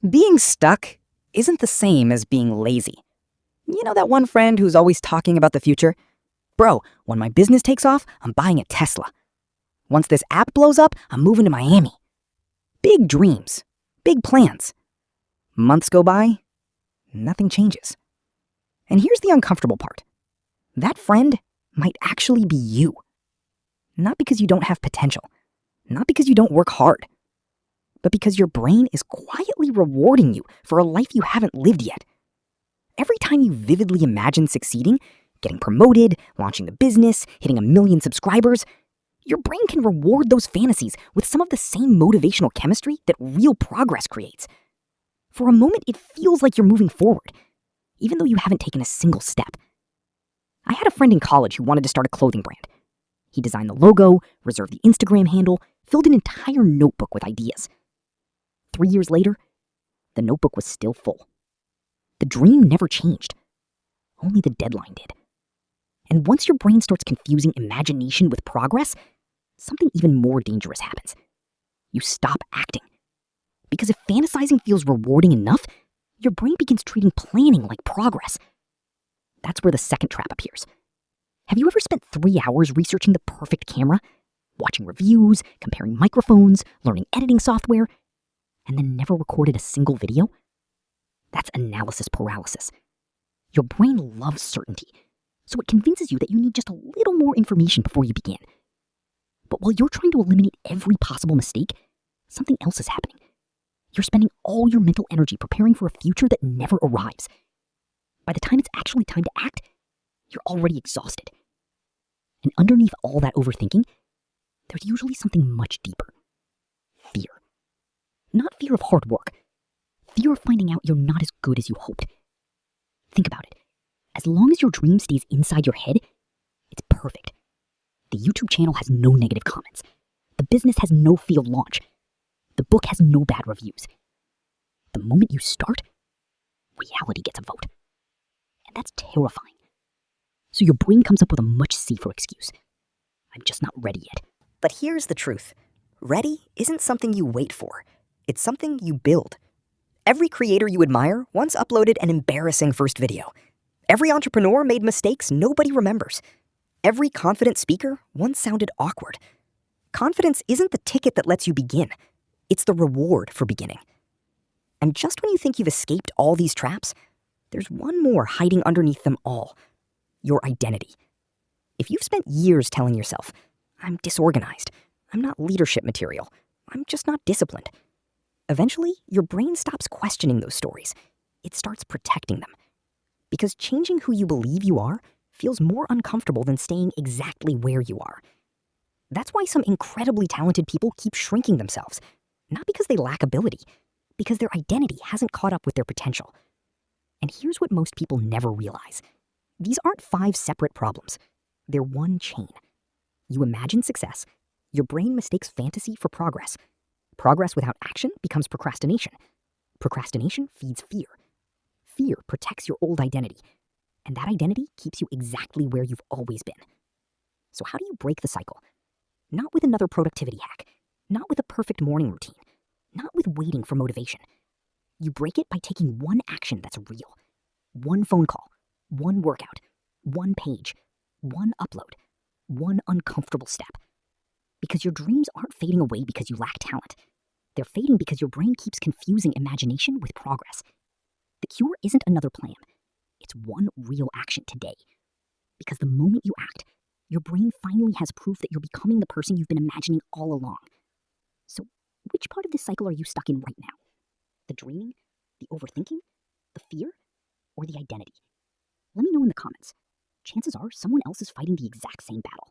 Being stuck isn't the same as being lazy. You know that one friend who's always talking about the future? Bro, when my business takes off, I'm buying a Tesla. Once this app blows up, I'm moving to Miami. Big dreams, big plans. Months go by, nothing changes. And here's the uncomfortable part. That friend might actually be you. Not because you don't have potential, not because you don't work hard, but because your brain is quietly rewarding you for a life you haven't lived yet. Every time you vividly imagine succeeding, getting promoted, launching the business, hitting 1 million subscribers, your brain can reward those fantasies with some of the same motivational chemistry that real progress creates. For a moment, it feels like you're moving forward, even though you haven't taken a single step. I had a friend in college who wanted to start a clothing brand. He designed the logo, reserved the Instagram handle, filled an entire notebook with ideas. 3 years later, the notebook was still full. The dream never changed. Only the deadline did. And once your brain starts confusing imagination with progress, something even more dangerous happens. You stop acting. Because if fantasizing feels rewarding enough, your brain begins treating planning like progress. That's where the second trap appears. Have you ever spent 3 hours researching the perfect camera, watching reviews, comparing microphones, learning editing software, and then never recorded a single video? That's analysis paralysis. Your brain loves certainty, so it convinces you that you need just a little more information before you begin. But while you're trying to eliminate every possible mistake, something else is happening. You're spending all your mental energy preparing for a future that never arrives. By the time it's actually time to act, you're already exhausted. And underneath all that overthinking, there's usually something much deeper. Fear. Not fear of hard work. Fear of finding out you're not as good as you hoped. Think about it. As long as your dream stays inside your head, it's perfect. The YouTube channel has no negative comments. The business has no failed launch. The book has no bad reviews. The moment you start, reality gets a vote. And that's terrifying. So your brain comes up with a much safer excuse. I'm just not ready yet. But here's the truth. Ready isn't something you wait for. It's something you build. Every creator you admire once uploaded an embarrassing first video. Every entrepreneur made mistakes nobody remembers. Every confident speaker once sounded awkward. Confidence isn't the ticket that lets you begin. It's the reward for beginning. And just when you think you've escaped all these traps, there's one more hiding underneath them all. Your identity. If you've spent years telling yourself, I'm disorganized, I'm not leadership material, I'm just not disciplined, eventually your brain stops questioning those stories. It starts protecting them. Because changing who you believe you are feels more uncomfortable than staying exactly where you are. That's why some incredibly talented people keep shrinking themselves. Not because they lack ability, because their identity hasn't caught up with their potential. And here's what most people never realize. These aren't 5 separate problems. They're one chain. You imagine success. Your brain mistakes fantasy for progress. Progress without action becomes procrastination. Procrastination feeds fear. Fear protects your old identity. And that identity keeps you exactly where you've always been. So how do you break the cycle? Not with another productivity hack. Not with a perfect morning routine. Not with waiting for motivation. You break it by taking one action that's real. One phone call. One workout. One page. One upload. One uncomfortable step. Because your dreams aren't fading away because you lack talent. They're fading because your brain keeps confusing imagination with progress. The cure isn't another plan. It's one real action today. Because the moment you act, your brain finally has proof that you're becoming the person you've been imagining all along. So, which part of this cycle are you stuck in right now? The dreaming? The overthinking? The fear? Or the identity? Let me know in the comments. Chances are someone else is fighting the exact same battle.